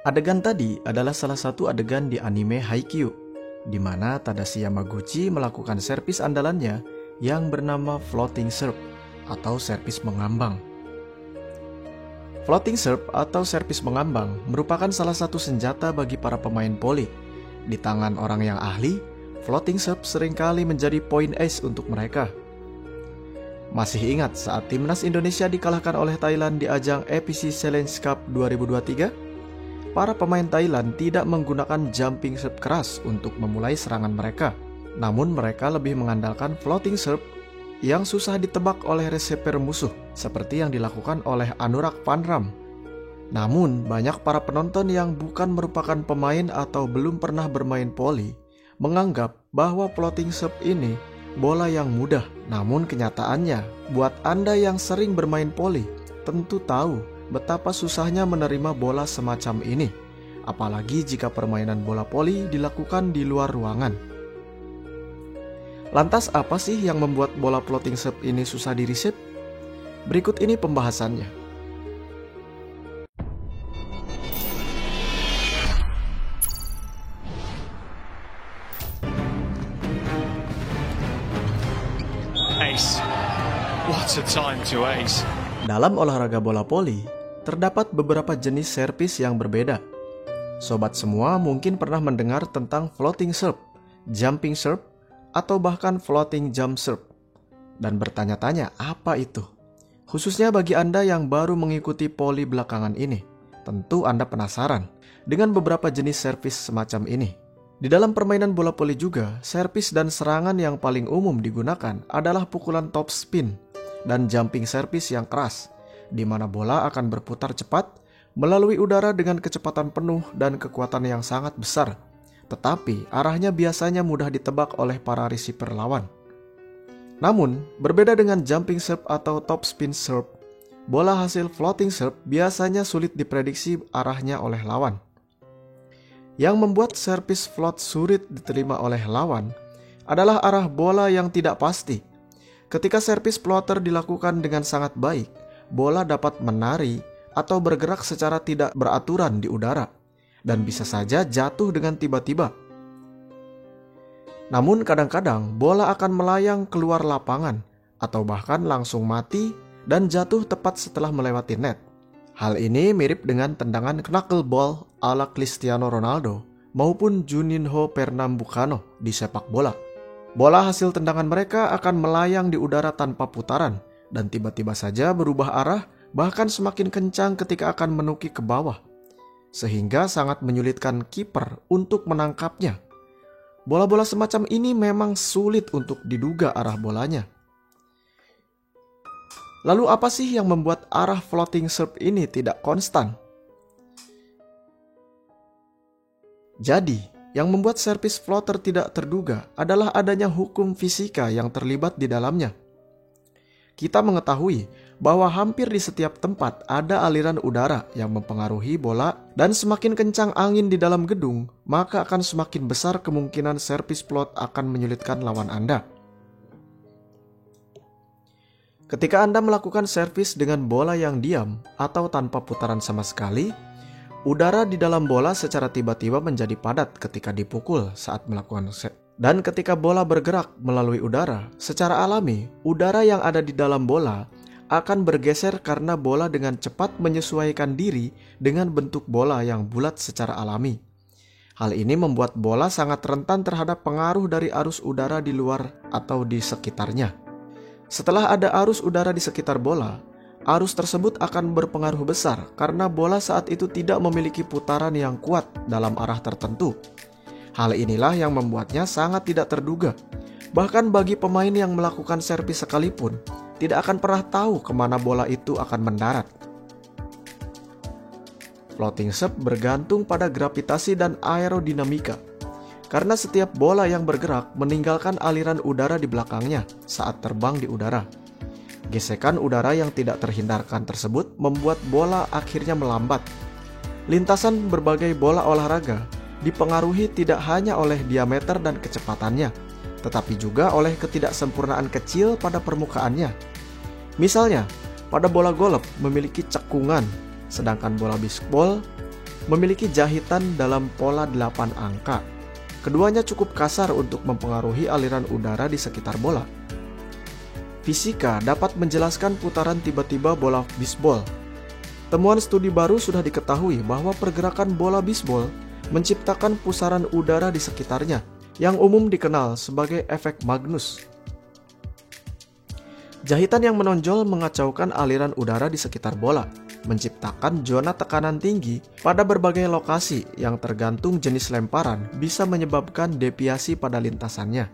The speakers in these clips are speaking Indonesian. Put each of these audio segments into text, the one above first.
Adegan tadi adalah salah satu adegan di anime Haikyuu, di mana Tadashi Yamaguchi melakukan servis andalannya yang bernama Floating Serve atau servis mengambang. Floating Serve atau servis mengambang merupakan salah satu senjata bagi para pemain voli. Di tangan orang yang ahli, Floating Serve seringkali menjadi poin ace untuk mereka. Masih ingat saat timnas Indonesia dikalahkan oleh Thailand di ajang APC Challenge Cup 2023? Para pemain Thailand tidak menggunakan jumping serve keras untuk memulai serangan mereka. Namun mereka lebih mengandalkan floating serve yang susah ditebak oleh receiver musuh, seperti yang dilakukan oleh Anurag Panram. Namun, banyak para penonton yang bukan merupakan pemain atau belum pernah bermain voli menganggap bahwa floating serve ini bola yang mudah. Namun kenyataannya, buat Anda yang sering bermain voli, tentu tahu betapa susahnya menerima bola semacam ini, apalagi jika permainan bola voli dilakukan di luar ruangan. Lantas apa sih yang membuat bola floating serve ini susah di-receive? Berikut ini pembahasannya. Ace. What a time to ace. Dalam olahraga bola voli, terdapat beberapa jenis servis yang berbeda. Sobat semua mungkin pernah mendengar tentang floating serve, jumping serve, atau bahkan floating jump serve, dan bertanya-tanya apa itu. Khususnya bagi Anda yang baru mengikuti voli belakangan ini, tentu Anda penasaran dengan beberapa jenis servis semacam ini. Di dalam permainan bola voli juga, servis dan serangan yang paling umum digunakan adalah pukulan top spin dan jumping servis yang keras, di mana bola akan berputar cepat melalui udara dengan kecepatan penuh dan kekuatan yang sangat besar. Tetapi arahnya biasanya mudah ditebak oleh para receiver lawan. Namun, berbeda dengan jumping serve atau top spin serve, bola hasil floating serve biasanya sulit diprediksi arahnya oleh lawan. Yang membuat servis float sulit diterima oleh lawan adalah arah bola yang tidak pasti. Ketika servis floater dilakukan dengan sangat baik, bola dapat menari atau bergerak secara tidak beraturan di udara, dan bisa saja jatuh dengan tiba-tiba. Namun kadang-kadang bola akan melayang keluar lapangan atau bahkan langsung mati dan jatuh tepat setelah melewati net. Hal ini mirip dengan tendangan knuckleball ala Cristiano Ronaldo maupun Juninho Pernambucano di sepak bola. Bola hasil tendangan mereka akan melayang di udara tanpa putaran dan tiba-tiba saja berubah arah, bahkan semakin kencang ketika akan menuki ke bawah, sehingga sangat menyulitkan kiper untuk menangkapnya. Bola-bola semacam ini memang sulit untuk diduga arah bolanya. Lalu apa sih yang membuat arah floating serve ini tidak konstan? Jadi, yang membuat servis floater tidak terduga adalah adanya hukum fisika yang terlibat di dalamnya. Kita mengetahui bahwa hampir di setiap tempat ada aliran udara yang mempengaruhi bola, dan semakin kencang angin di dalam gedung, maka akan semakin besar kemungkinan servis float akan menyulitkan lawan Anda. Ketika Anda melakukan servis dengan bola yang diam atau tanpa putaran sama sekali, udara di dalam bola secara tiba-tiba menjadi padat ketika dipukul saat melakukan servis. Dan ketika bola bergerak melalui udara, secara alami, udara yang ada di dalam bola akan bergeser karena bola dengan cepat menyesuaikan diri dengan bentuk bola yang bulat secara alami. Hal ini membuat bola sangat rentan terhadap pengaruh dari arus udara di luar atau di sekitarnya. Setelah ada arus udara di sekitar bola, arus tersebut akan berpengaruh besar karena bola saat itu tidak memiliki putaran yang kuat dalam arah tertentu. Hal inilah yang membuatnya sangat tidak terduga. Bahkan bagi pemain yang melakukan servis sekalipun, tidak akan pernah tahu kemana bola itu akan mendarat. Floating serve bergantung pada gravitasi dan aerodinamika, karena setiap bola yang bergerak meninggalkan aliran udara di belakangnya saat terbang di udara. Gesekan udara yang tidak terhindarkan tersebut membuat bola akhirnya melambat. Lintasan berbagai bola olahraga dipengaruhi tidak hanya oleh diameter dan kecepatannya, tetapi juga oleh ketidaksempurnaan kecil pada permukaannya. Misalnya, pada bola golf memiliki cekungan, sedangkan bola bisbol memiliki jahitan dalam pola 8 angka. Keduanya cukup kasar untuk mempengaruhi aliran udara di sekitar bola. Fisika dapat menjelaskan putaran tiba-tiba bola bisbol. Temuan studi baru sudah diketahui bahwa pergerakan bola bisbol menciptakan pusaran udara di sekitarnya, yang umum dikenal sebagai efek Magnus. Jahitan yang menonjol mengacaukan aliran udara di sekitar bola, menciptakan zona tekanan tinggi pada berbagai lokasi yang tergantung jenis lemparan bisa menyebabkan deviasi pada lintasannya.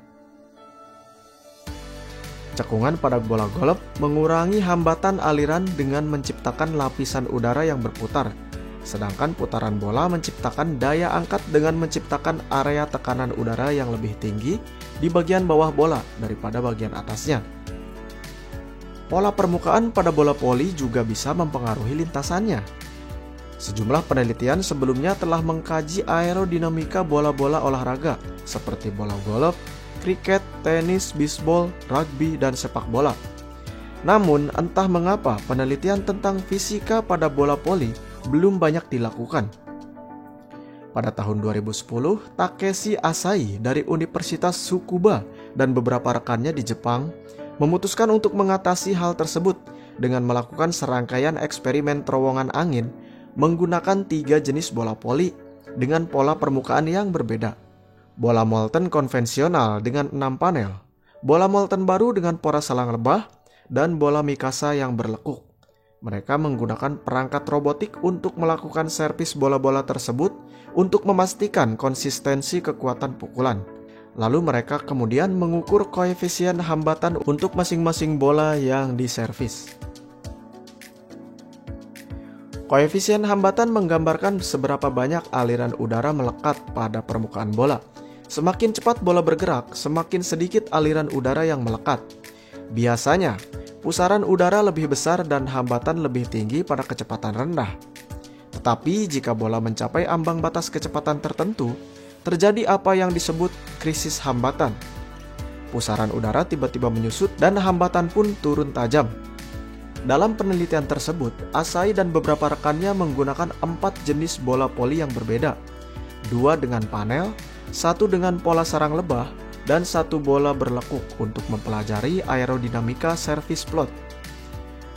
Cekungan pada bola golf mengurangi hambatan aliran dengan menciptakan lapisan udara yang berputar, sedangkan putaran bola menciptakan daya angkat dengan menciptakan area tekanan udara yang lebih tinggi di bagian bawah bola daripada bagian atasnya. Pola permukaan pada bola voli juga bisa mempengaruhi lintasannya. Sejumlah penelitian sebelumnya telah mengkaji aerodinamika bola-bola olahraga seperti bola golf, kriket, tenis, bisbol, rugby, dan sepak bola. Namun, entah mengapa penelitian tentang fisika pada bola voli belum banyak dilakukan. Pada tahun 2010, Takeshi Asai dari Universitas Tsukuba dan beberapa rekannya di Jepang memutuskan untuk mengatasi hal tersebut dengan melakukan serangkaian eksperimen terowongan angin menggunakan 3 jenis bola voli dengan pola permukaan yang berbeda. Bola molten konvensional dengan 6 panel, bola molten baru dengan pola selang lebah, dan bola mikasa yang berlekuk. Mereka menggunakan perangkat robotik untuk melakukan servis bola-bola tersebut untuk memastikan konsistensi kekuatan pukulan. Lalu mereka kemudian mengukur koefisien hambatan untuk masing-masing bola yang diservis. Koefisien hambatan menggambarkan seberapa banyak aliran udara melekat pada permukaan bola. Semakin cepat bola bergerak, semakin sedikit aliran udara yang melekat. Biasanya, pusaran udara lebih besar dan hambatan lebih tinggi pada kecepatan rendah. Tetapi jika bola mencapai ambang batas kecepatan tertentu, terjadi apa yang disebut krisis hambatan. Pusaran udara tiba-tiba menyusut dan hambatan pun turun tajam. Dalam penelitian tersebut, Asai dan beberapa rekannya menggunakan 4 jenis bola voli yang berbeda. 2 dengan panel, 1 dengan pola sarang lebah, dan 1 bola berlekuk untuk mempelajari aerodinamika servis float.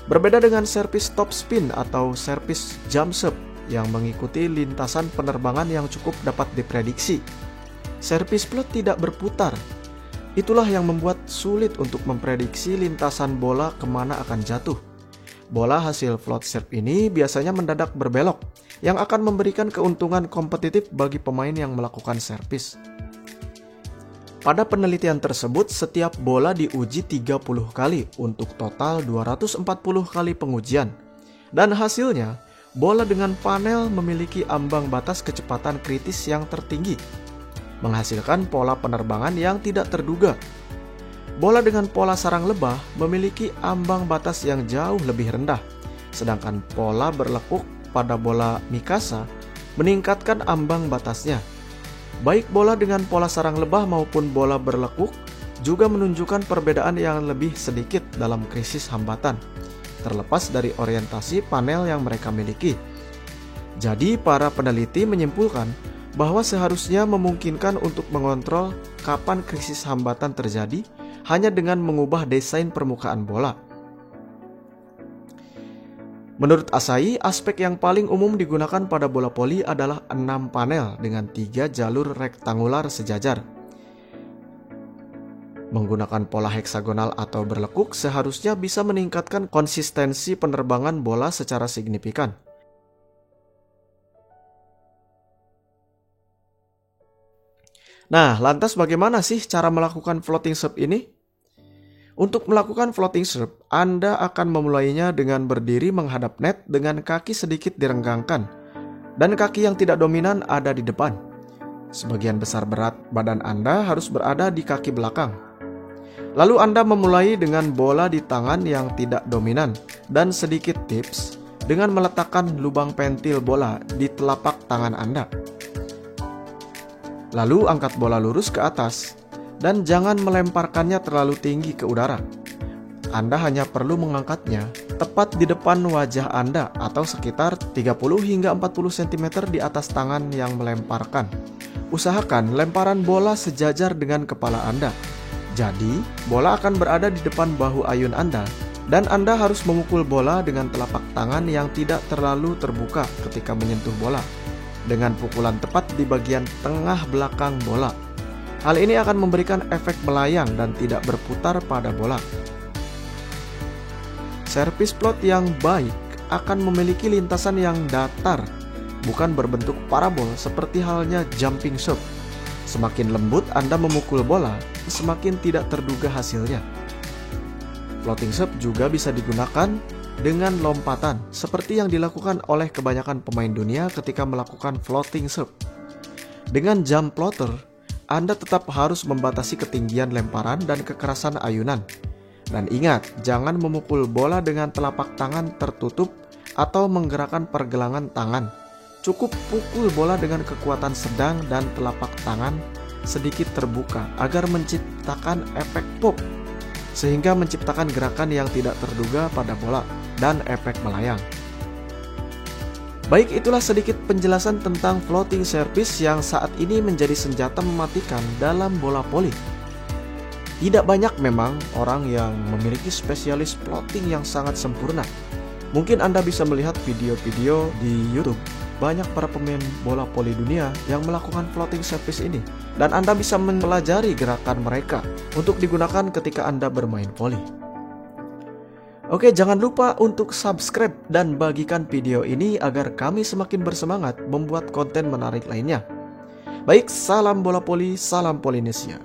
Berbeda dengan servis top spin atau servis jump serve yang mengikuti lintasan penerbangan yang cukup dapat diprediksi, servis float tidak berputar. Itulah yang membuat sulit untuk memprediksi lintasan bola kemana akan jatuh. Bola hasil float serve ini biasanya mendadak berbelok, yang akan memberikan keuntungan kompetitif bagi pemain yang melakukan servis. Pada penelitian tersebut, setiap bola diuji 30 kali untuk total 240 kali pengujian. Dan hasilnya, bola dengan panel memiliki ambang batas kecepatan kritis yang tertinggi, menghasilkan pola penerbangan yang tidak terduga. Bola dengan pola sarang lebah memiliki ambang batas yang jauh lebih rendah, sedangkan pola berlekuk pada bola mikasa meningkatkan ambang batasnya. Baik bola dengan pola sarang lebah maupun bola berlekuk juga menunjukkan perbedaan yang lebih sedikit dalam krisis hambatan, terlepas dari orientasi panel yang mereka miliki. Jadi para peneliti menyimpulkan bahwa seharusnya memungkinkan untuk mengontrol kapan krisis hambatan terjadi hanya dengan mengubah desain permukaan bola. Menurut Asai, aspek yang paling umum digunakan pada bola voli adalah 6 panel dengan 3 jalur rektangular sejajar. Menggunakan pola heksagonal atau berlekuk seharusnya bisa meningkatkan konsistensi penerbangan bola secara signifikan. Nah, lantas bagaimana sih cara melakukan floating serve ini? Untuk melakukan floating serve, Anda akan memulainya dengan berdiri menghadap net dengan kaki sedikit direnggangkan, dan kaki yang tidak dominan ada di depan. Sebagian besar berat badan Anda harus berada di kaki belakang. Lalu Anda memulai dengan bola di tangan yang tidak dominan, dan sedikit tips dengan meletakkan lubang pentil bola di telapak tangan Anda. Lalu angkat bola lurus ke atas, dan jangan melemparkannya terlalu tinggi ke udara. Anda hanya perlu mengangkatnya tepat di depan wajah Anda atau sekitar 30 hingga 40 cm di atas tangan yang melemparkan. Usahakan lemparan bola sejajar dengan kepala Anda. Jadi, bola akan berada di depan bahu ayun Anda dan Anda harus memukul bola dengan telapak tangan yang tidak terlalu terbuka ketika menyentuh bola, dengan pukulan tepat di bagian tengah belakang bola. Hal ini akan memberikan efek melayang dan tidak berputar pada bola. Servis float yang baik akan memiliki lintasan yang datar, bukan berbentuk parabol seperti halnya jumping serve. Semakin lembut Anda memukul bola, semakin tidak terduga hasilnya. Floating serve juga bisa digunakan dengan lompatan, seperti yang dilakukan oleh kebanyakan pemain dunia ketika melakukan floating serve. Dengan jump floater, Anda tetap harus membatasi ketinggian lemparan dan kekerasan ayunan. Dan ingat, jangan memukul bola dengan telapak tangan tertutup atau menggerakkan pergelangan tangan. Cukup pukul bola dengan kekuatan sedang dan telapak tangan sedikit terbuka agar menciptakan efek pop, sehingga menciptakan gerakan yang tidak terduga pada bola dan efek melayang. Baik, itulah sedikit penjelasan tentang floating service yang saat ini menjadi senjata mematikan dalam bola voli. Tidak banyak memang orang yang memiliki spesialis floating yang sangat sempurna. Mungkin Anda bisa melihat video-video di YouTube banyak para pemain bola voli dunia yang melakukan floating service ini, dan Anda bisa mempelajari gerakan mereka untuk digunakan ketika Anda bermain voli. Oke, jangan lupa untuk subscribe dan bagikan video ini agar kami semakin bersemangat membuat konten menarik lainnya. Baik, salam bola voli, salam Polinesia.